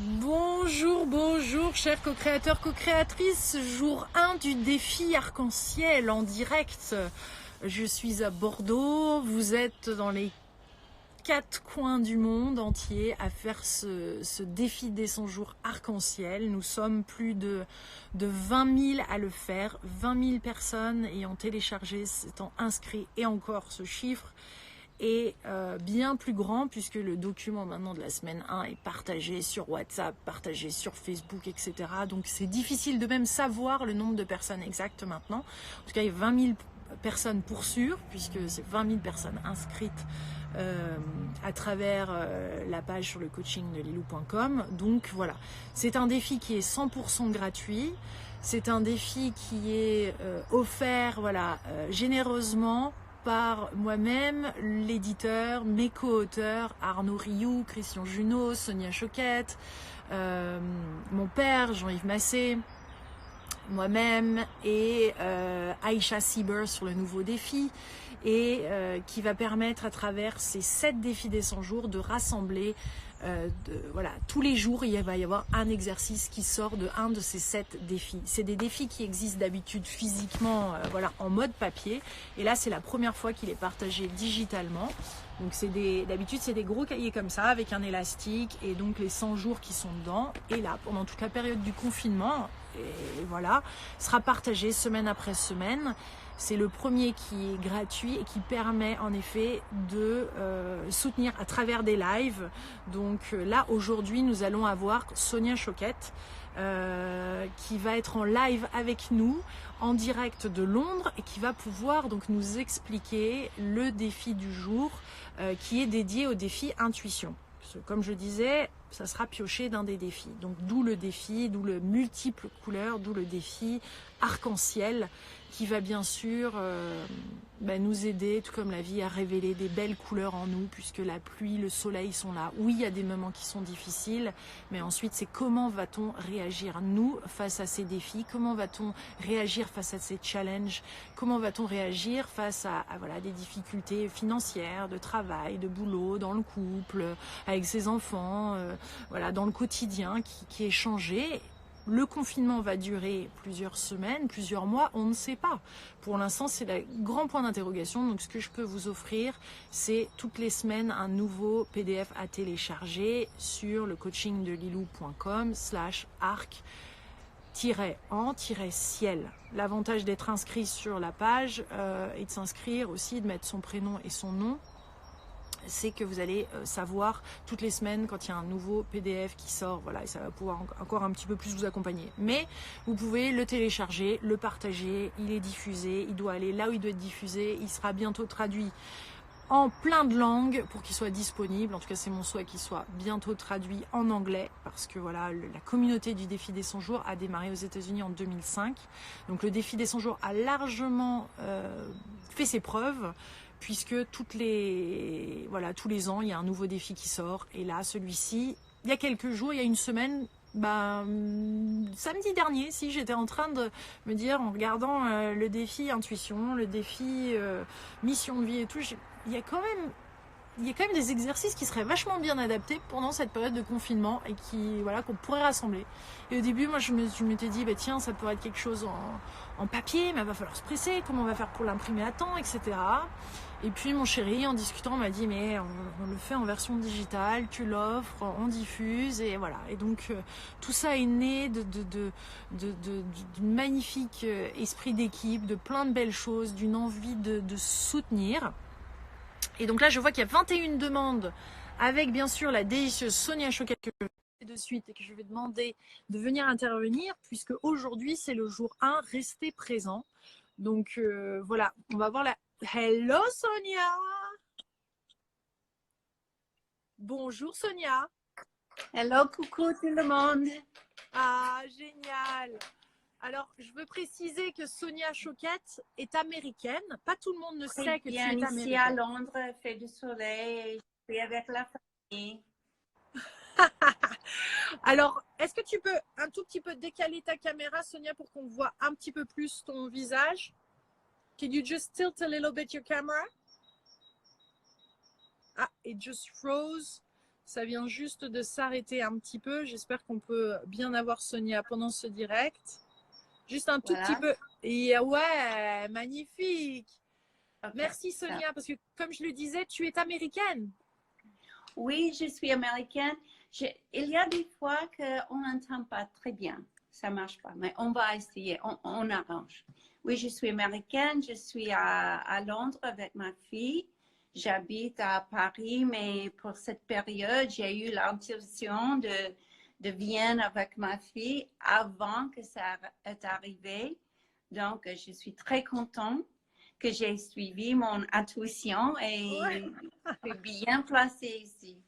Bonjour, bonjour, chers co-créateurs, co-créatrices. Jour 1 du défi arc-en-ciel en direct. Je suis à Bordeaux. Vous êtes dans les 4 coins du monde entier à faire ce défi des 100 jours arc-en-ciel. Nous sommes plus de 20 000 à le faire. 20 000 personnes ayant téléchargé, s'étant inscrits, et encore ce chiffre est bien plus grand puisque le document maintenant de la semaine 1 est partagé sur WhatsApp, partagé sur Facebook, etc. Donc c'est difficile de même savoir le nombre de personnes exactes maintenant. En tout cas, il y a 20 000 personnes pour sûr, puisque c'est 20 000 personnes inscrites à travers la page sur le coaching de lilou.com. Donc voilà, c'est un défi qui est 100% gratuit. C'est un défi qui est offert généreusement par moi-même, l'éditeur, mes co-auteurs, Arnaud Rioux, Christian Junot, Sonia Choquette, mon père, Jean-Yves Massé, moi-même et Aïcha Sieber sur le nouveau défi, et qui va permettre à travers ces 7 défis des 100 jours de rassembler tous les jours il va y avoir un exercice qui sort de un de ces 7 défis. C'est des défis qui existent d'habitude physiquement en mode papier, et là c'est la première fois qu'il est partagé digitalement. Donc d'habitude c'est des gros cahiers comme ça avec un élastique, et donc les 100 jours qui sont dedans, et là pendant toute la période du confinement, et voilà, sera partagé semaine après semaine. C'est le premier qui est gratuit et qui permet en effet de soutenir à travers des lives. Donc là aujourd'hui nous allons avoir Sonia Choquette qui va être en live avec nous en direct de Londres, et qui va pouvoir donc nous expliquer le défi du jour qui est dédié au défi intuition. Comme je disais, ça sera pioché d'un des défis. Donc d'où le défi, d'où le multiple couleurs, d'où le défi arc-en-ciel, qui va bien sûr nous aider, tout comme la vie, à révéler des belles couleurs en nous, puisque la pluie, le soleil sont là. Oui, il y a des moments qui sont difficiles, mais ensuite c'est comment va-t-on réagir nous face à ces défis, comment va-t-on réagir face à ces challenges, comment va-t-on réagir face à des difficultés financières, de travail, de boulot, dans le couple, avec ses enfants, dans le quotidien qui est changé. Le confinement va durer plusieurs semaines, plusieurs mois, on ne sait pas. Pour l'instant, c'est le grand point d'interrogation. Donc, ce que je peux vous offrir, c'est toutes les semaines un nouveau PDF à télécharger sur le coaching de lilou.com/arc-en-ciel. L'avantage d'être inscrit sur la page et de s'inscrire aussi, de mettre son prénom et son nom, c'est que vous allez savoir toutes les semaines quand il y a un nouveau PDF qui sort, et ça va pouvoir encore un petit peu plus vous accompagner. Mais vous pouvez le télécharger, le partager, il est diffusé, il doit aller là où il doit être diffusé, il sera bientôt traduit en plein de langues pour qu'il soit disponible. En tout cas, c'est mon souhait qu'il soit bientôt traduit en anglais, parce que la communauté du défi des 100 jours a démarré aux États-Unis en 2005. Donc le défi des 100 jours a largement fait ses preuves, puisque tous les ans, il y a un nouveau défi qui sort. Et là, celui-ci, il y a quelques jours, il y a une semaine, samedi dernier, j'étais en train de me dire, en regardant le défi intuition, le défi mission de vie et tout, il y a quand même des exercices qui seraient vachement bien adaptés pendant cette période de confinement, et qu'on pourrait rassembler. Et au début, moi, je m'étais dit, tiens, ça pourrait être quelque chose en papier, mais il va falloir se presser, comment on va faire pour l'imprimer à temps, etc. Et puis mon chéri, en discutant, m'a dit, mais on le fait en version digitale, tu l'offres, on diffuse, et voilà. Et donc tout ça est né d'une magnifique esprit d'équipe, de plein de belles choses, d'une envie de soutenir. Et donc là, je vois qu'il y a 21 demandes, avec bien sûr la délicieuse Sonia Choquette que je vais de suite et que je vais demander de venir intervenir, puisque aujourd'hui c'est le jour 1, restez présent. Donc voilà, on va voir la... Hello Sonia! Bonjour Sonia! Hello, coucou tout le monde! Ah, génial! Alors, je veux préciser que Sonia Choquette est américaine. Pas tout le monde ne sait que tu es américaine. Ici à Londres, il fait du soleil, je suis avec la famille. Alors, est-ce que tu peux un tout petit peu décaler ta caméra, Sonia, pour qu'on voit un petit peu plus ton visage? Can you just tilt a little bit your camera? Ah, it just froze. Ça vient juste de s'arrêter un petit peu. J'espère qu'on peut bien avoir Sonia pendant ce direct. Juste un tout petit Voilà. peu. Et ouais, magnifique. Ok. Merci Sonia, parce que comme je le disais, tu es américaine. Oui, je suis américaine. Il y a des fois qu'on n'entend pas très bien. Ça ne marche pas, mais on va essayer. On arrange. Oui, je suis américaine. Je suis à Londres avec ma fille. J'habite à Paris, mais pour cette période, j'ai eu l'intuition de Vienne avec ma fille avant que ça est arrivé. Donc, je suis très contente que j'ai suivi mon intuition Ouais. et je suis bien placée ici.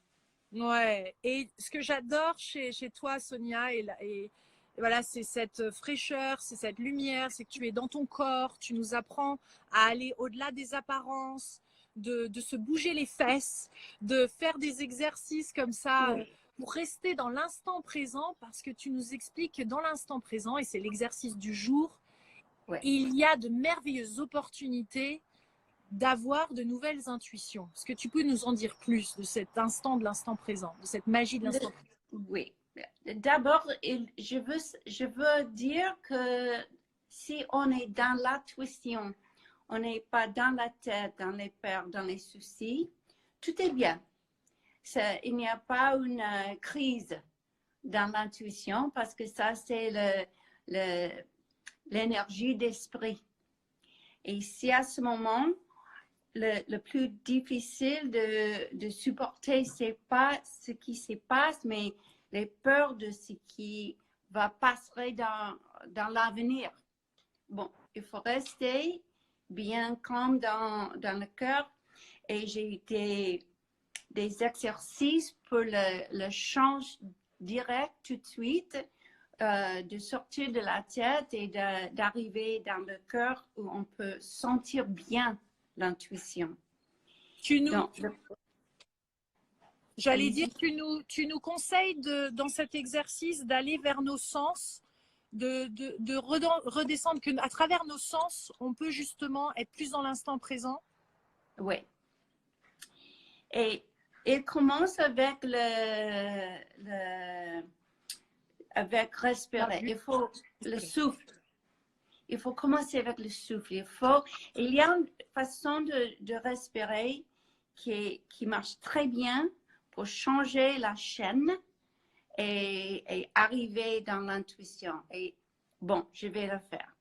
Ouais. Et ce que j'adore chez toi, Sonia, et voilà, c'est cette fraîcheur, c'est cette lumière, c'est que tu es dans ton corps, tu nous apprends à aller au-delà des apparences, de se bouger les fesses, de faire des exercices comme ça Oui, pour rester dans l'instant présent, parce que tu nous expliques que dans l'instant présent, et c'est l'exercice du jour, oui. il y a de merveilleuses opportunités d'avoir de nouvelles intuitions. Est-ce que tu peux nous en dire plus de cet instant de l'instant présent, de cette magie de l'instant présent? Oui. D'abord, je veux dire que si on est dans l'intuition, on n'est pas dans la tête, dans les peurs, dans les soucis, tout est bien. Il n'y a pas une crise dans l'intuition parce que ça, c'est l'énergie d'esprit. Et si à ce moment, le plus difficile de supporter, c'est pas ce qui se passe, mais les peurs de ce qui va passer dans l'avenir. Bon, il faut rester bien calme dans le cœur et j'ai des exercices pour le change direct tout de suite, de sortir de la tête et d'arriver dans le cœur où on peut sentir bien l'intuition. J'allais dire, Allez-y. tu nous conseilles dans cet exercice d'aller vers nos sens, de redescendre, qu'à travers nos sens, on peut justement être plus dans l'instant présent. Oui. Et il commence avec avec respirer. Il faut le souffle. Il faut commencer avec le souffle. Il y a une façon de respirer qui marche très bien pour changer la chaîne et arriver dans l'intuition. Et bon, je vais le faire.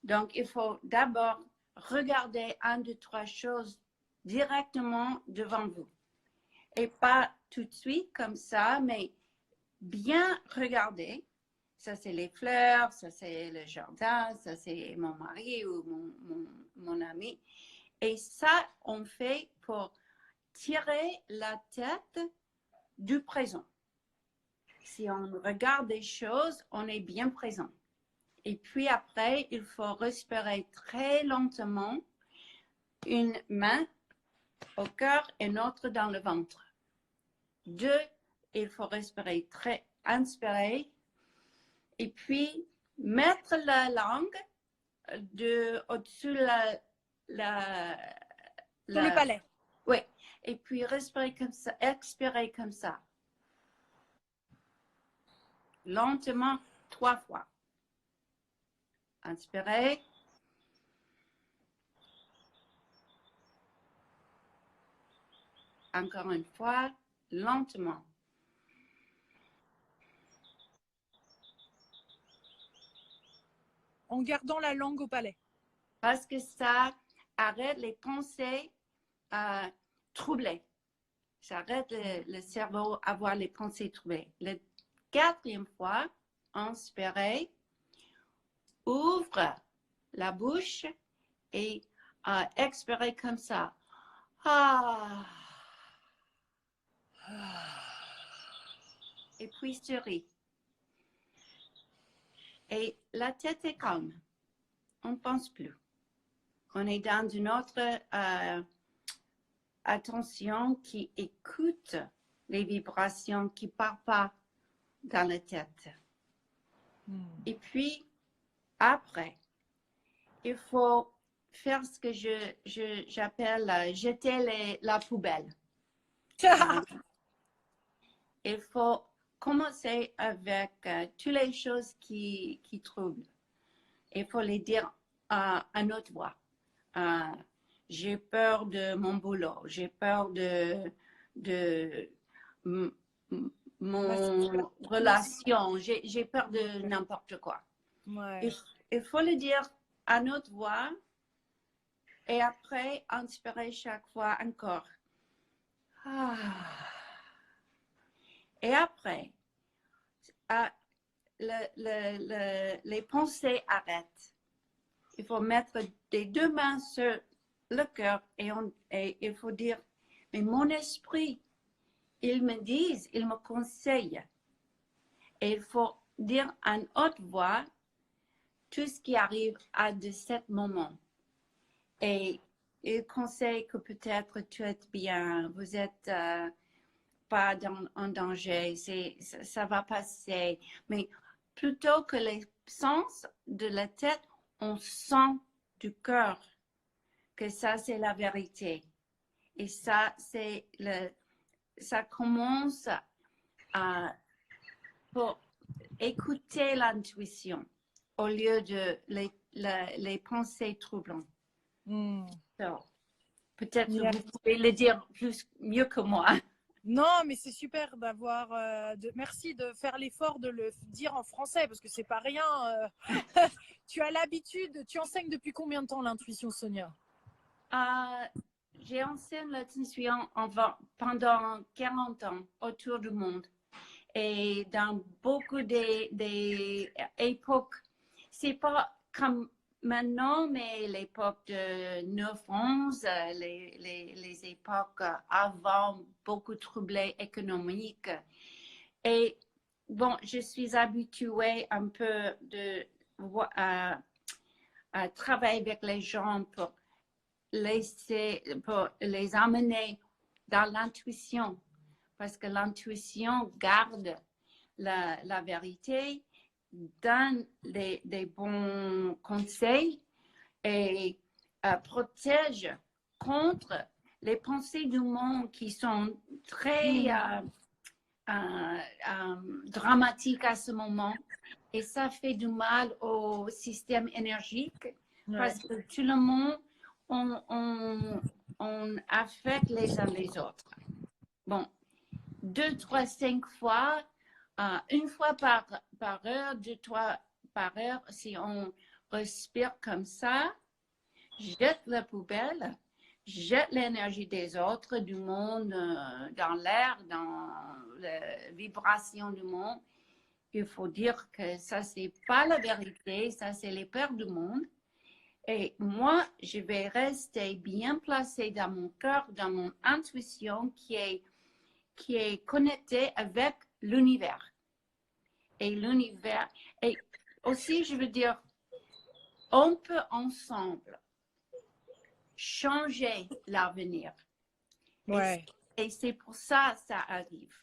Donc, il faut d'abord regarder un, deux, trois choses directement devant vous. Et pas tout de suite comme ça, mais bien regarder. Ça, c'est les fleurs, ça, c'est le jardin, ça, c'est mon mari ou mon ami. Et ça, on fait pour tirer la tête du présent. Si on regarde des choses, on est bien présent. Et puis après, il faut respirer très lentement, une main au cœur et l'autre dans le ventre. 2, il faut respirer très, inspirer, et puis mettre la langue au-dessus Sur le palais. oui, et puis respirer comme ça, expirer comme ça. Lentement, 3 fois. Inspirez. Encore une fois, lentement. En gardant la langue au palais. Parce que ça arrête les pensées troublées. Ça arrête le cerveau à avoir les pensées troublées. La 4e fois, inspirez, ouvre la bouche et expirez comme ça. Ah. Et puis souris. Et la tête est calme. On ne pense plus. On est dans une autre attention qui écoute les vibrations qui ne partent pas dans la tête. Et puis, après, il faut faire ce que j'appelle jeter la poubelle. il faut commencer avec toutes les choses qui troublent. Il faut les dire à notre voix. J'ai peur de mon boulot, j'ai peur de mon relation, j'ai peur de n'importe quoi. Ouais. Il faut le dire à notre voix et après inspirer chaque fois encore. Et après, les pensées arrêtent. Il faut mettre les deux mains sur le cœur et il faut dire, mais mon esprit, ils me disent, ils me conseillent. Et il faut dire en haute voix tout ce qui arrive à de ce moment. Et il conseille que peut-être tu es bien, vous n'êtes pas en danger, ça va passer. Mais plutôt que les sens de la tête, on sent du cœur que ça, c'est la vérité. Et ça, ça commence pour écouter l'intuition au lieu de les pensées troublantes. So, peut-être vous pouvez le dire mieux que moi. Non, mais c'est super d'avoir. Merci de faire l'effort de le dire en français parce que c'est pas rien. Tu as l'habitude. Tu enseignes depuis combien de temps l'intuition, Sonia? J'ai enseigné l'intuition pendant 40 ans autour du monde et dans beaucoup d'époques. C'est pas comme maintenant, mais l'époque de 9-11, les époques avant, beaucoup troublées économiques. Et bon, je suis habituée un peu à travailler avec les gens pour les amener dans l'intuition, parce que l'intuition garde la vérité, donne des bons conseils et protège contre les pensées du monde qui sont très dramatiques à ce moment. Et ça fait du mal au système énergique parce que tout le monde, on affecte les uns les autres. Bon, 2, 3, 5 fois, une fois par heure, 2, 3 par heure, si on respire comme ça, jette la poubelle, jette l'énergie des autres, du monde, dans l'air, dans la vibration du monde. Il faut dire que ça, c'est pas la vérité, ça, c'est les peurs du monde. Et moi, je vais rester bien placée dans mon cœur, dans mon intuition qui est connectée avec l'univers. Et l'univers, et aussi, je veux dire, on peut ensemble changer l'avenir. Ouais. Et c'est pour ça que ça arrive.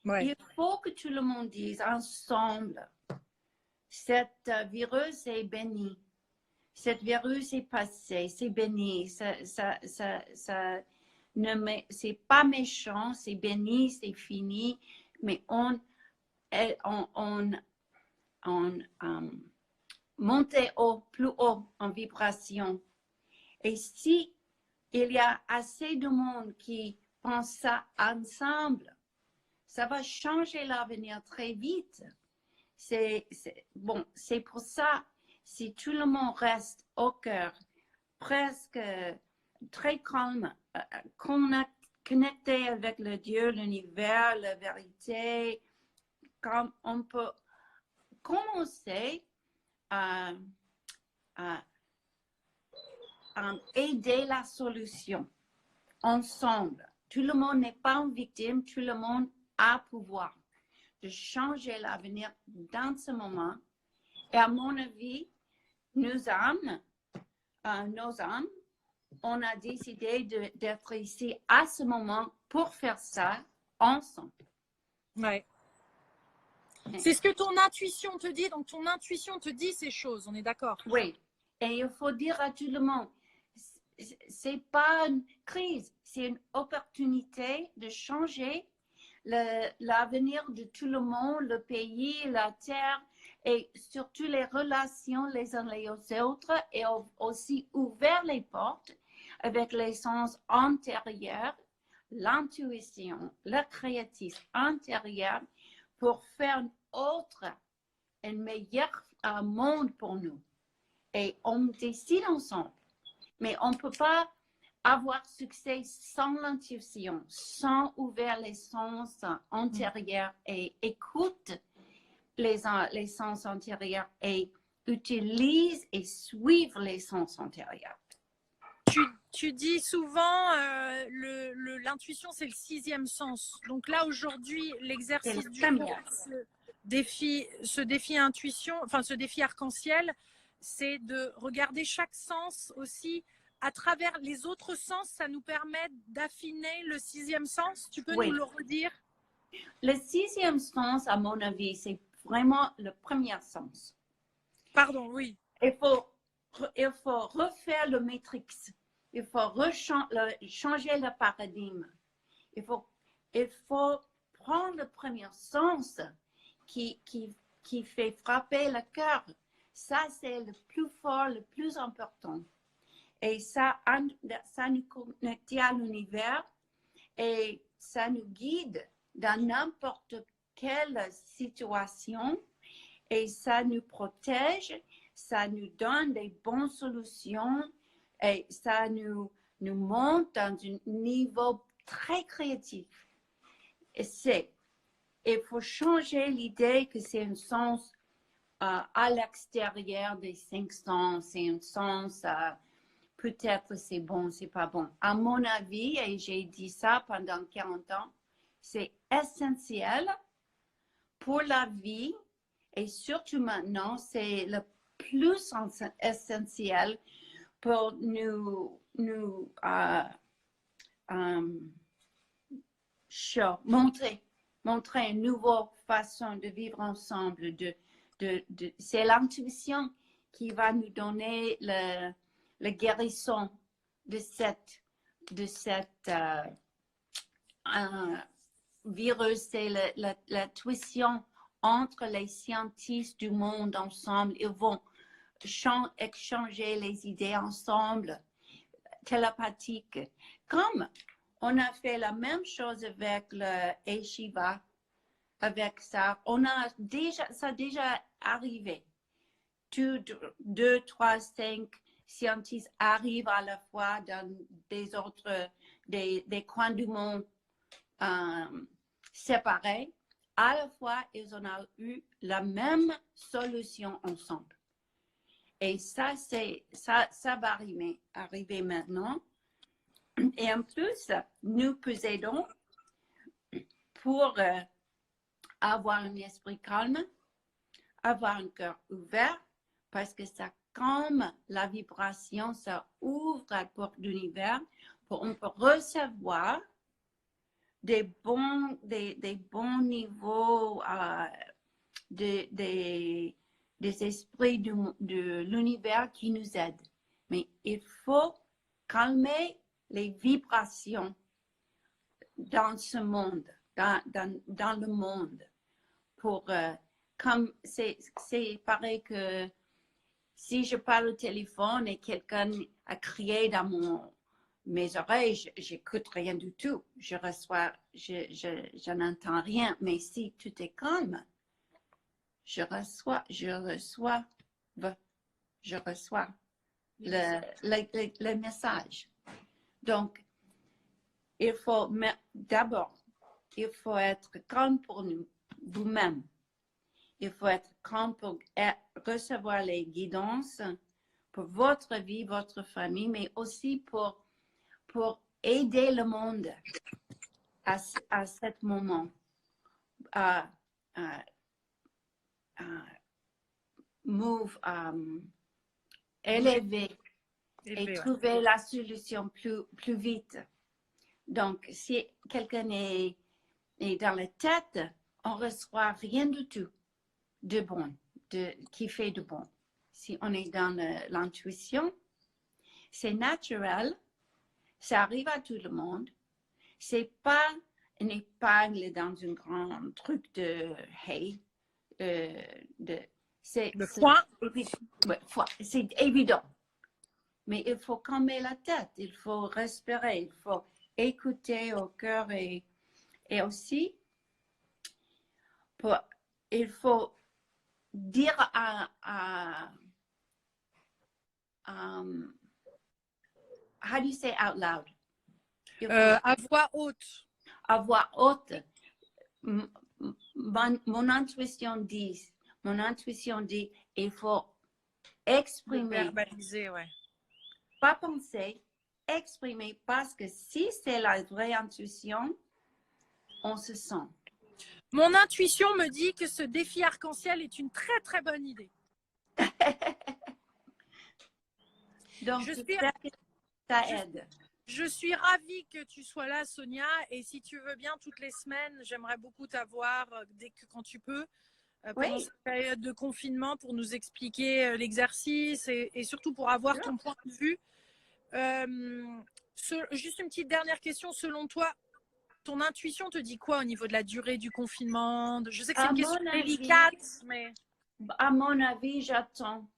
Ouais. Il faut que tout le monde dise ensemble, cette virus est béni. Cette virus est passé, c'est béni, c'est pas méchant, c'est béni, c'est fini, mais on monte plus haut en vibration. Et si il y a assez de monde qui pense ça ensemble, ça va changer l'avenir très vite. C'est pour ça. Si tout le monde reste au cœur, presque très calme, connecté avec le Dieu, l'univers, la vérité, comme on peut commencer à aider la solution ensemble. Tout le monde n'est pas une victime, tout le monde a pouvoir de changer l'avenir dans ce moment. Et à mon avis, nos âmes, on a décidé d'être ici à ce moment pour faire ça ensemble. Ouais. C'est ce que ton intuition te dit, donc ton intuition te dit ces choses, on est d'accord? Oui, et il faut dire à tout le monde, c'est pas une crise, c'est une opportunité de changer l'avenir de tout le monde, le pays, la terre, et surtout les relations les uns les autres, et aussi ouvert les portes avec les sens antérieurs, l'intuition, la créativité intérieure pour faire un meilleur monde pour nous. Et on décide ensemble. Mais on ne peut pas avoir succès sans l'intuition, sans ouvrir les sens antérieurs et écoute les sens antérieurs et utilise et suivre les sens antérieurs. Tu dis souvent l'intuition, c'est le 6e sens. Donc là, aujourd'hui, l'exercice du jour, ce défi intuition, enfin ce défi arc-en-ciel, c'est de regarder chaque sens aussi à travers les autres sens. Ça nous permet d'affiner le 6e sens. Tu peux nous le redire? Le 6e sens, à mon avis, c'est vraiment le premier sens. Pardon, oui. Il faut refaire le matrix. Il faut changer le paradigme. Il faut prendre le premier sens qui fait frapper le cœur. Ça, c'est le plus fort, le plus important. Et ça nous connecte à l'univers et ça nous guide dans n'importe quelle situation et ça nous protège, ça nous donne des bonnes solutions et ça nous monte dans un niveau très créatif. Et il faut changer l'idée que c'est un sens à l'extérieur des 5 sens, c'est un sens peut-être c'est bon, c'est pas bon. À mon avis, et j'ai dit ça pendant 40 ans, c'est essentiel pour la vie et surtout maintenant, c'est le plus essentiel pour nous montrer une nouvelle façon de vivre ensemble. C'est l'intuition qui va nous donner la guérison de cette virus. C'est la tuition entre les scientifiques du monde ensemble. Ils vont échanger les idées ensemble, télépathique. Comme on a fait la même chose avec le Eshiva, avec ça, ça a déjà arrivé. 2, 3, 5 scientifiques arrivent à la fois dans des coins du monde séparés. À la fois, ils ont eu la même solution ensemble. Et ça va arriver maintenant. Et en plus, nous possédons pour avoir un esprit calme, avoir un cœur ouvert, parce que ça calme la vibration, ça ouvre la porte de l'univers pour on peut recevoir des bons niveaux des esprits de l'univers qui nous aident. Mais il faut calmer les vibrations dans ce monde, dans le monde. Comme c'est pareil que si je parle au téléphone et quelqu'un a crié dans mes oreilles, j'écoute rien du tout. Je n'entends rien. Mais si tout est calme, je reçois le message. Donc, d'abord, il faut être calme pour vous-même. Il faut être calme pour recevoir les guidances pour votre vie, votre famille, mais aussi pour aider le monde à ce moment. Élever et trouver la solution plus vite. Donc, si quelqu'un est dans la tête, on ne reçoit rien du tout de bon, qui fait de bon. Si on est dans l'intuition, c'est naturel, ça arrive à tout le monde. C'est pas une épingle dans un grand truc de hay. C'est foin. C'est évident. Mais il faut calmer la tête, il faut respirer, il faut écouter au cœur et aussi, il faut dire how do you say out loud? À voix haute. À voix haute. Mon intuition dit, il faut exprimer. Verbaliser, ouais. Pas penser, exprimer, parce que si c'est la vraie intuition, on se sent. Mon intuition me dit que ce défi arc-en-ciel est une très très bonne idée. Donc, j'espère que ça aide. Je suis ravie que tu sois là, Sonia. Et si tu veux bien, toutes les semaines, j'aimerais beaucoup t'avoir quand tu peux, pendant cette période de confinement, pour nous expliquer l'exercice et surtout pour avoir ton point de vue. Juste une petite dernière question. Selon toi, ton intuition te dit quoi au niveau de la durée du confinement? Je sais que c'est une question délicate, mais... À mon avis, j'attends.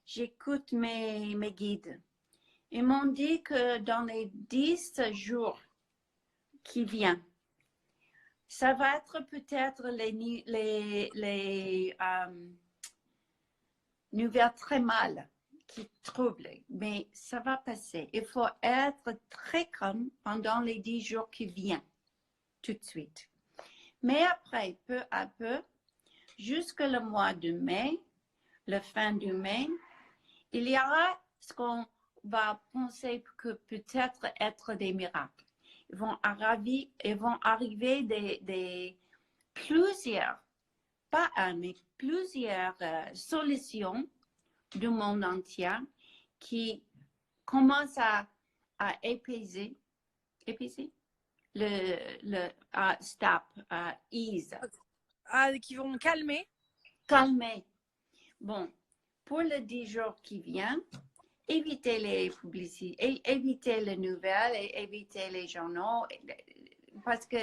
J'écoute mes guides. Ils m'ont dit que dans les 10 jours qui viennent, ça va être peut-être les nouvelles très mal qui troublent, mais ça va passer. Il faut être très calme pendant les 10 jours qui viennent, tout de suite. Mais après, peu à peu, jusqu'au mois de mai, la fin du mai, il y aura ce qu'on va penser que peut-être être des miracles. Ils vont arriver plusieurs, pas un, mais plusieurs solutions du monde entier qui commencent à épuiser ease. Qui vont calmer. Bon, pour les 10 jours qui viennent, évitez les publicités, évitez les nouvelles, et évitez les journaux, parce que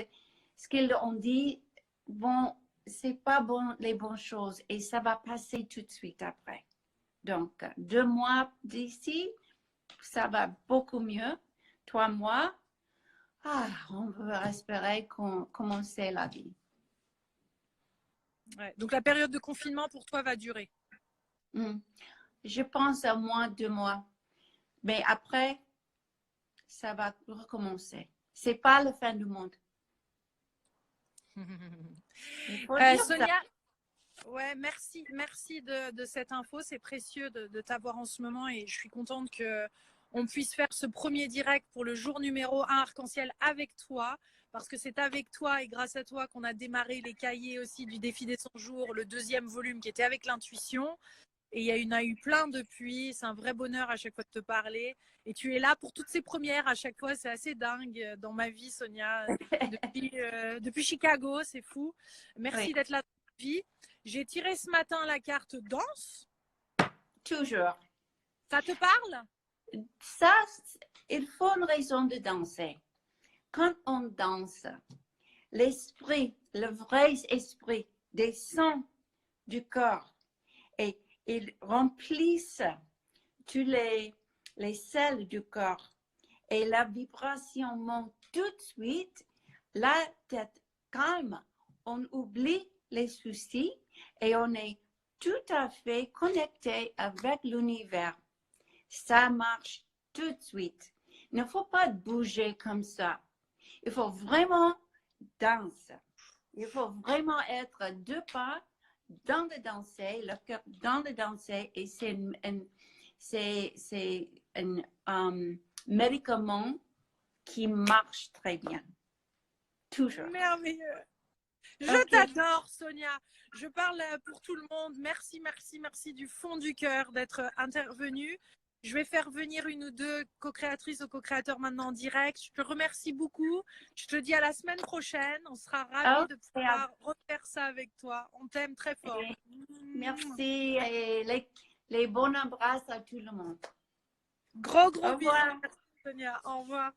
ce qu'ils ont dit, bon, c'est pas bon, les bonnes choses, et ça va passer tout de suite après. Donc, 2 mois d'ici, ça va beaucoup mieux. 3 mois, on peut espérer commencer la vie. Ouais, donc, la période de confinement pour toi va durer. Je pense à moins 2 mois. Mais après, ça va recommencer. C'est pas la fin du monde. Sonia, ouais, merci de cette info. C'est précieux de t'avoir en ce moment et je suis contente qu'on puisse faire ce premier direct pour le jour numéro 1 Arc-en-Ciel avec toi. Parce que c'est avec toi et grâce à toi qu'on a démarré les cahiers aussi du défi des 100 jours, le 2e volume qui était avec l'intuition. Et il y en a eu plein depuis. C'est un vrai bonheur à chaque fois de te parler. Et tu es là pour toutes ces premières à chaque fois. C'est assez dingue dans ma vie, Sonia. Depuis Chicago, c'est fou. Merci d'être là dans ma vie. J'ai tiré ce matin la carte danse. Toujours. Ça te parle? Ça, il faut une raison de danser. Quand on danse, l'esprit, le vrai esprit descend du corps et ils remplissent tous les cellules du corps et la vibration monte tout de suite, la tête calme, on oublie les soucis et on est tout à fait connecté avec l'univers. Ça marche tout de suite. Il ne faut pas bouger comme ça. Il faut vraiment danser. Il faut vraiment être 2 pas dans le danser, le cœur dans le danser, et c'est un médicament qui marche très bien. Toujours. Merveilleux. Je t'adore, Sonia. Je parle pour tout le monde. Merci, merci, merci du fond du cœur d'être intervenue. Je vais faire venir 1 ou 2 co-créatrices ou co-créateurs maintenant en direct. Je te remercie beaucoup. Je te dis à la semaine prochaine. On sera ravis de pouvoir refaire ça avec toi. On t'aime très fort. Merci et les bons embrasses à tout le monde. Gros bisous, Sonia. Au revoir.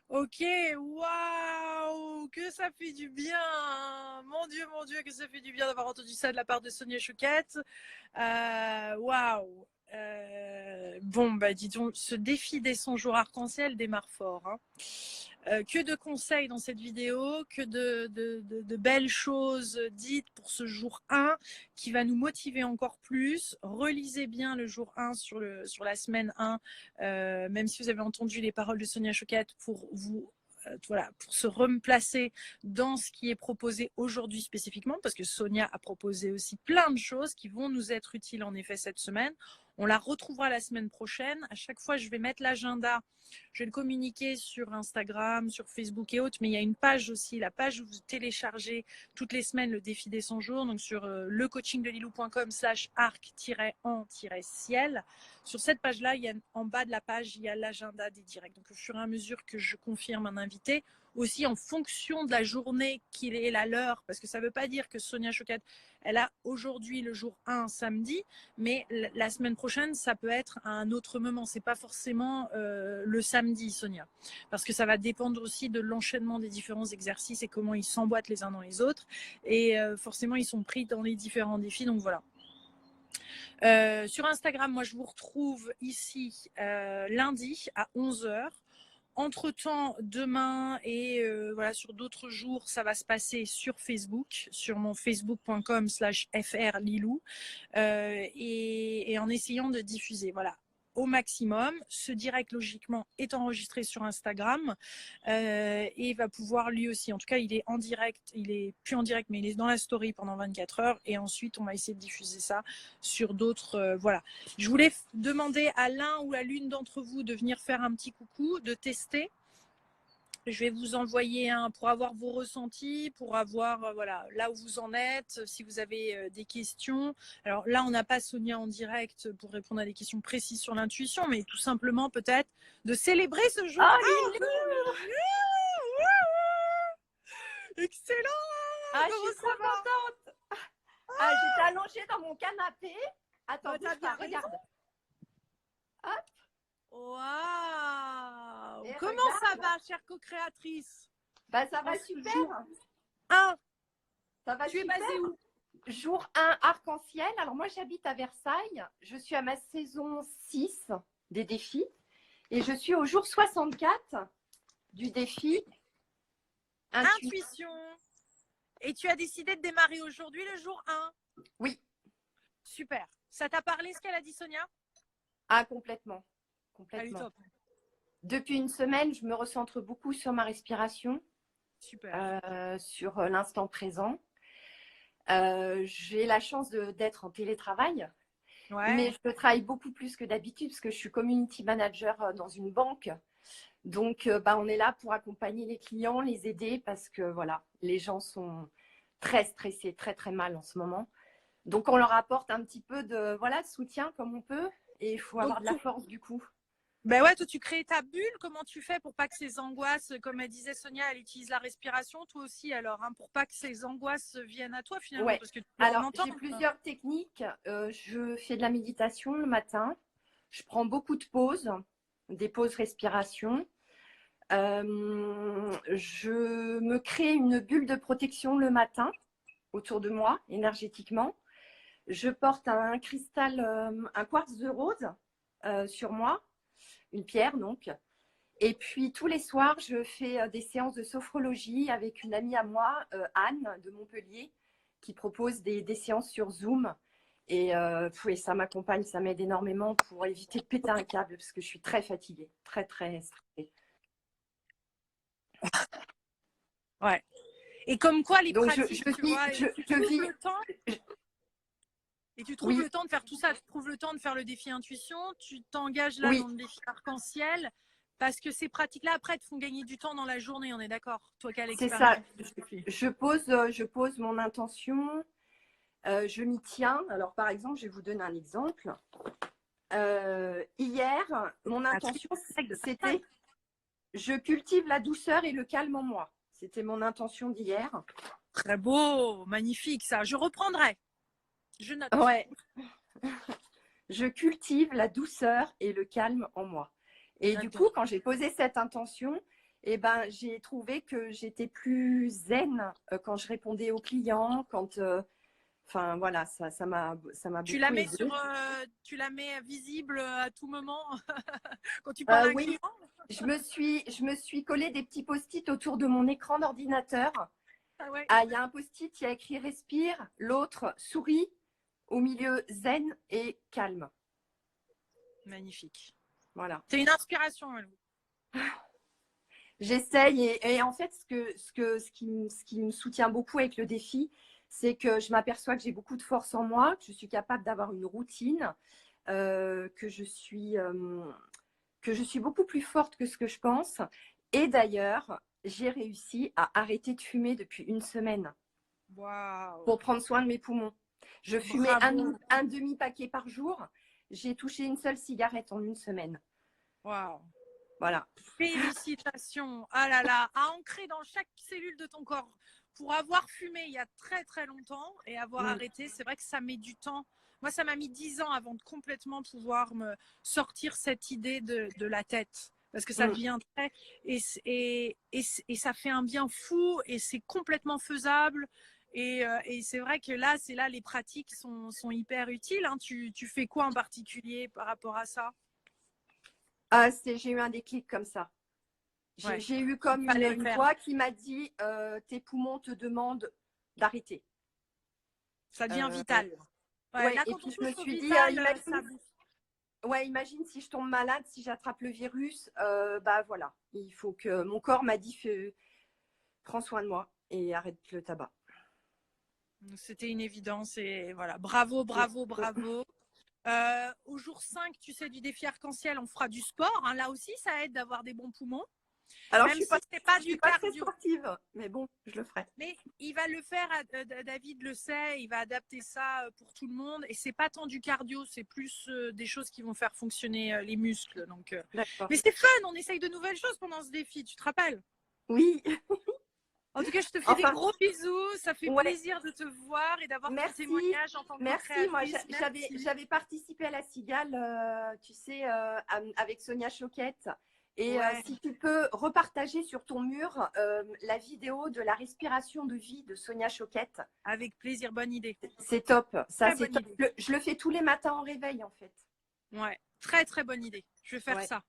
Ok, waouh, que ça fait du bien. Mon Dieu, que ça fait du bien d'avoir entendu ça de la part de Sonia Choquette. Waouh. Bon, bah dis donc, ce défi des 100 jours arc-en-ciel démarre fort, hein. Que de conseils dans cette vidéo, que de belles choses dites pour ce jour 1 qui va nous motiver encore plus. Relisez bien le jour 1 sur la semaine 1, même si vous avez entendu les paroles de Sonia Choquette, pour vous voilà, pour se replacer dans ce qui est proposé aujourd'hui spécifiquement, parce que Sonia a proposé aussi plein de choses qui vont nous être utiles en effet cette semaine. On la retrouvera la semaine prochaine. À chaque fois, je vais mettre l'agenda. Je vais le communiquer sur Instagram, sur Facebook et autres, mais il y a une page aussi, la page où vous téléchargez toutes les semaines le défi des 100 jours, donc sur lecoachingdelilou.com/arc-en-ciel. Sur cette page-là, en bas de la page, il y a l'agenda des directs. Donc au fur et à mesure que je confirme un invité, aussi en fonction de la journée qu'il est la leur, parce que ça ne veut pas dire que Sonia Choquette, elle a aujourd'hui le jour 1 samedi, mais la semaine prochaine, ça peut être à un autre moment. C'est pas forcément le samedi, Sonia, parce que ça va dépendre aussi de l'enchaînement des différents exercices et comment ils s'emboîtent les uns dans les autres. Et forcément, ils sont pris dans les différents défis. Donc voilà. Sur Instagram, moi, je vous retrouve ici lundi à 11h. Entre-temps, demain et voilà, sur d'autres jours, ça va se passer sur Facebook, sur mon facebook.com/frlilou, et en essayant de diffuser. Voilà, au maximum. Ce direct, logiquement, est enregistré sur Instagram et va pouvoir lui aussi, en tout cas, il est en direct, il est plus en direct, mais il est dans la story pendant 24 heures et ensuite, on va essayer de diffuser ça sur d'autres, voilà. Je voulais demander à l'un ou à l'une d'entre vous de venir faire un petit coucou, de tester. Je vais vous envoyer un pour avoir vos ressentis, pour avoir voilà, là où vous en êtes, si vous avez des questions. Alors là, on n'a pas Sonia en direct pour répondre à des questions précises sur l'intuition, mais tout simplement peut-être de célébrer ce jour. Oh, Excellent. ah, je suis trop contente. Ah, j'étais allongée dans mon canapé. Attends, bouge pas, regarde. Hop. Waouh! Et Comment regarde. ça va, chère co-créatrice? Bah, ça va super. Ah, Ça va tu es super. basée où? Jour 1, arc-en-ciel. Alors, moi, j'habite à Versailles. Je suis à ma saison 6 des défis. Et je suis au jour 64 du défi Intuition. Et tu as décidé de démarrer aujourd'hui le jour 1? Oui. Super. Ça t'a parlé ce qu'elle a dit, Sonia? Ah, complètement. Elle est top. Depuis une semaine, je me recentre beaucoup sur ma respiration. Super. Sur l'instant présent. J'ai la chance d'être en télétravail, mais je travaille beaucoup plus que d'habitude parce que je suis community manager dans une banque. Donc, on est là pour accompagner les clients, les aider parce que voilà, les gens sont très stressés, très très mal en ce moment. Donc, on leur apporte un petit peu de soutien comme on peut et il faut avoir de la force du coup. Ben ouais, toi tu crées ta bulle, comment tu fais pour pas que ces angoisses, comme elle disait Sonia, elle utilise la respiration, toi aussi alors, hein, pour pas que ces angoisses viennent à toi finalement, Ouais. parce que Alors, j'ai plusieurs techniques. Je fais de la méditation le matin, je prends beaucoup de pauses, des pauses respiration. Je me crée une bulle de protection le matin autour de moi, énergétiquement. Je porte un cristal, un quartz de rose sur moi, une pierre donc. Et puis tous les soirs, je fais des séances de sophrologie avec une amie à moi, Anne de Montpellier, qui propose des séances sur Zoom. Et ça m'accompagne, ça m'aide énormément pour éviter de péter un câble parce que je suis très fatiguée, très très stressée. Ouais. Et comme quoi les donc pratiques, tu vois, le temps. Et tu trouves le temps de faire tout ça, tu trouves le temps de faire le défi intuition, tu t'engages là dans le défi arc-en-ciel, parce que ces pratiques-là, après, te font gagner du temps dans la journée, on est d'accord? Toi qui as l'expérience. C'est ça, je pose mon intention, je m'y tiens. Alors par exemple, je vais vous donner un exemple. Hier, mon intention, c'était « Je cultive la douceur et le calme en moi ». C'était mon intention d'hier. Très beau, magnifique ça, je reprendrai. Je note. Ouais. Je cultive la douceur et le calme en moi. Et du coup, quand j'ai posé cette intention, Et ben, j'ai trouvé que j'étais plus zen quand je répondais aux clients, quand, enfin voilà, ça m'a Tu la beaucoup mets aidé. tu la mets visible à tout moment quand tu parles à un Oui, client? je me suis collé des petits post-it autour de mon écran d'ordinateur. Ah ouais, Ah, il y a un post-it, il y a écrit respire, l'autre sourit, au milieu zen et calme. magnifique. Voilà. C'est une inspiration, Malou. J'essaye et en fait, ce qui me soutient beaucoup avec le défi, c'est que je m'aperçois que j'ai beaucoup de force en moi, que je suis capable d'avoir une routine, euh, que, je suis, euh, que je suis beaucoup plus forte que ce que je pense. Et d'ailleurs, j'ai réussi à arrêter de fumer depuis une semaine Waouh, pour prendre soin de mes poumons. Je fumais bravo, un demi-paquet par jour. J'ai touché une seule cigarette en une semaine. waouh. Voilà. Félicitations. Ah là là, à ancrer dans chaque cellule de ton corps. Pour avoir fumé il y a très très longtemps et avoir Mm. arrêté, c'est vrai que ça met du temps. Moi, ça m'a mis 10 ans avant de complètement pouvoir me sortir cette idée de la tête. Parce que ça Mm. devient très. Et ça fait un bien fou et c'est complètement faisable. Et c'est vrai que là, c'est là les pratiques sont hyper utiles. Hein. Tu fais quoi en particulier par rapport à ça? Ah, j'ai eu un déclic comme ça. Ouais, J'ai eu il comme fallait le une faire. voix qui m'a dit tes poumons te demandent d'arrêter. Ça devient Euh, vital. Ouais, ouais, là, et quand puis on je me touche au suis dit vital, ça imagine, bouge. ouais, imagine si je tombe malade, si j'attrape le virus, bah voilà, il faut que mon corps m'a dit prends soin de moi et arrête le tabac. C'était une évidence et voilà. Bravo, bravo, bravo. Au jour 5, tu sais, du défi arc-en-ciel, on fera du sport. Hein. Là aussi, ça aide d'avoir des bons poumons, Alors même si c'est pas je suis du pas très cardio. sportive, mais bon, je le ferai. Mais il va le faire, David le sait, il va adapter ça pour tout le monde. Et c'est pas tant du cardio, c'est plus des choses qui vont faire fonctionner les muscles. Donc, D'accord. mais c'est fun, on essaye de nouvelles choses pendant ce défi, tu te rappelles? Oui, En tout cas, je te fais des enfin, gros bisous. Ça fait ouais, plaisir de te voir et d'avoir ton merci. témoignage en tant que Merci, moi co-créatrice. Merci. j'avais participé à la Cigale, tu sais, avec Sonia Choquette. Et Ouais, si tu peux repartager sur ton mur la vidéo de la respiration de vie de Sonia Choquette, avec plaisir. Bonne idée. c'est top. Ça, Très c'est bonne top. idée. Je le fais tous les matins en réveil, en fait. Ouais, très très bonne idée. Je vais faire Ouais, ça.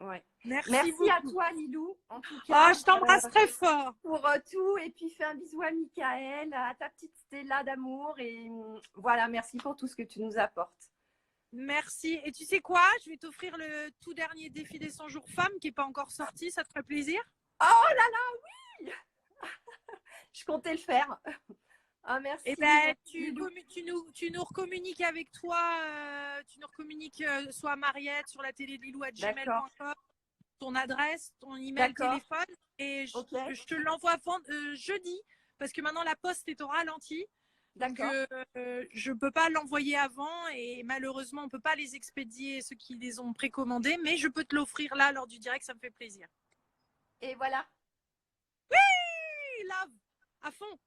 ouais. Merci Merci à beaucoup. toi, Lilou, en tout Oh, cas, je t'embrasse très fort. pour tout. Et puis, fais un bisou à Michael, à ta petite Stella d'amour. Et voilà, merci pour tout ce que tu nous apportes. Merci. Et tu sais quoi? Je vais t'offrir le tout dernier défi des 100 jours femmes qui n'est pas encore sorti. Ça te ferait plaisir? Oh là là, oui! Je comptais le faire. Ah, Eh merci, ben, merci Lilou. tu nous recommuniques avec toi, tu nous recommuniques soit à Mariette sur la télé de D'accord, lilou@gmail.com, ton adresse, ton email, d'accord, téléphone, et ok, je te l'envoie jeudi, parce que maintenant la poste est au ralenti, donc d'accord. je ne peux pas l'envoyer avant, et malheureusement on ne peut pas les expédier ceux qui les ont précommandés, mais je peux te l'offrir là lors du direct, ça me fait plaisir. Et voilà. Oui, love, à fond, à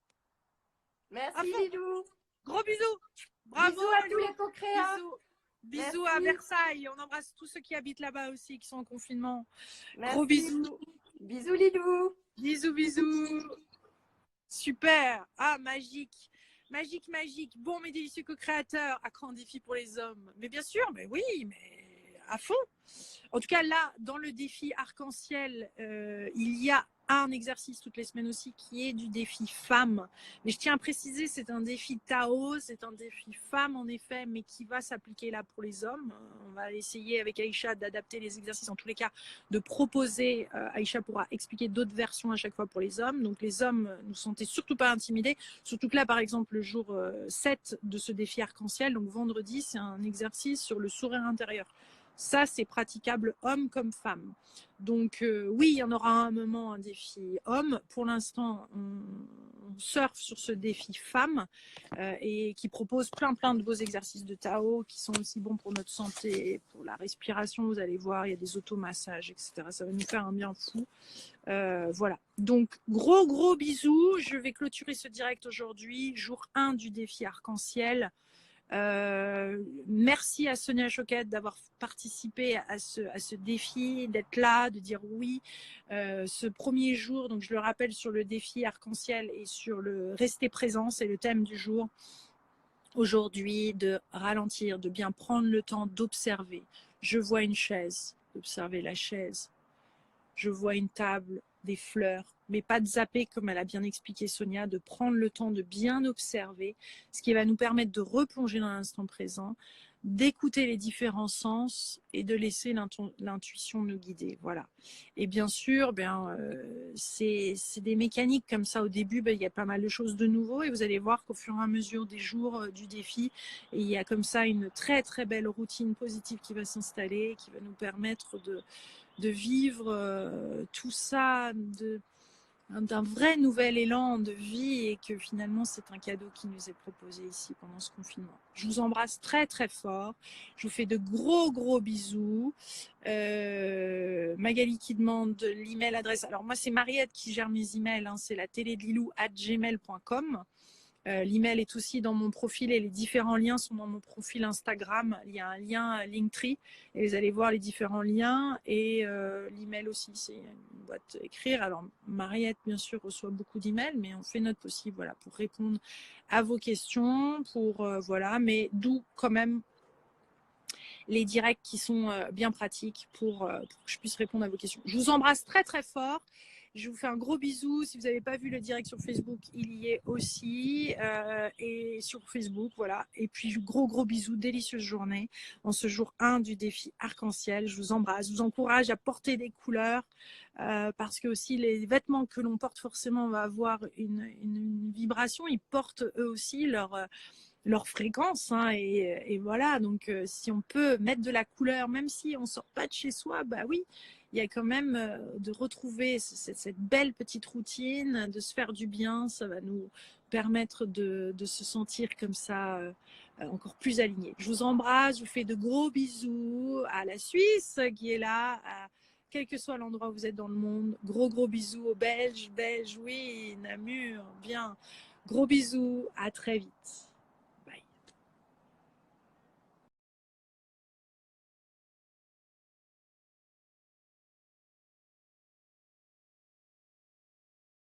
Merci fond, Lilou. gros bisous, bravo Bisous à tous Malou, les co-créas. bisous. Bisous à Merci, Versailles. On embrasse tous ceux qui habitent là-bas aussi, qui sont en confinement. Gros merci. bisous. Bisous Lilou. Bisous, bisous. Super. Ah, magique. Magique, magique. Bon, mes délicieux co-créateurs. À grand défi pour les hommes. Mais bien sûr, mais oui, mais à fond. En tout cas, là, dans le défi arc-en-ciel, il y a un exercice toutes les semaines aussi qui est du défi femme. Mais je tiens à préciser, c'est un défi Tao, c'est un défi femme en effet, mais qui va s'appliquer là pour les hommes. On va essayer avec Aïcha d'adapter les exercices, en tous les cas, de proposer. Aïcha pourra expliquer d'autres versions à chaque fois pour les hommes. Donc les hommes, ne vous sentez surtout pas intimidés. Surtout que là, par exemple, le jour 7 de ce défi arc-en-ciel, donc vendredi, c'est un exercice sur le sourire intérieur. Ça, c'est praticable homme comme femme. Donc oui, il y en aura un moment un défi homme. Pour l'instant, on surfe sur ce défi femme et qui propose plein de beaux exercices de Tao qui sont aussi bons pour notre santé, pour la respiration. Vous allez voir, il y a des automassages, etc. Ça va nous faire un bien fou. Voilà. Donc gros bisous. Je vais clôturer ce direct aujourd'hui, jour 1 du défi arc-en-ciel. Merci à Sonia Choquette d'avoir participé à ce défi, d'être là, de dire oui. Ce premier jour, donc je le rappelle, sur le défi arc-en-ciel et sur le rester présent, c'est le thème du jour. Aujourd'hui, de ralentir, de bien prendre le temps d'observer. Je vois une chaise, d'observer la chaise. Je vois une table, des fleurs, mais pas de zapper comme elle a bien expliqué Sonia, de prendre le temps de bien observer, ce qui va nous permettre de replonger dans l'instant présent, d'écouter les différents sens et de laisser l'intuition nous guider. Voilà. Et bien sûr, c'est des mécaniques comme ça. Au début, il y a pas mal de choses de nouveau et vous allez voir qu'au fur et à mesure des jours du défi, il y a comme ça une très très belle routine positive qui va s'installer, qui va nous permettre de vivre tout ça d'un vrai nouvel élan de vie et que finalement c'est un cadeau qui nous est proposé ici pendant ce confinement. Je vous embrasse très très fort, je vous fais de gros bisous. Magali qui demande l'email adresse, alors moi c'est Mariette qui gère mes emails, hein, c'est la télédelilou@gmail.com. L'email est aussi dans mon profil et les différents liens sont dans mon profil Instagram. Il y a un lien Linktree et vous allez voir les différents liens et l'email aussi, c'est une boîte à écrire. Alors Mariette bien sûr reçoit beaucoup d'emails, mais on fait notre possible voilà, pour répondre à vos questions, voilà, mais d'où quand même les directs qui sont bien pratiques pour que je puisse répondre à vos questions. Je vous embrasse très très fort. Je vous fais un gros bisou. Si vous n'avez pas vu le direct sur Facebook, il y est aussi. Et sur Facebook, voilà. Et puis, gros bisous, délicieuse journée en ce jour 1 du défi arc-en-ciel. Je vous embrasse, je vous encourage à porter des couleurs parce que aussi les vêtements que l'on porte, forcément, on va avoir une vibration. Ils portent eux aussi leur fréquence hein, et voilà donc si on peut mettre de la couleur même si on sort pas de chez soi, bah oui il y a quand même de retrouver cette belle petite routine, de se faire du bien, ça va nous permettre de se sentir comme ça encore plus alignés. Je vous embrasse, je vous fais de gros bisous à la Suisse qui est là, quel que soit l'endroit où vous êtes dans le monde. Gros bisous aux Belges, oui, Namur, bien. Gros bisous, à très vite.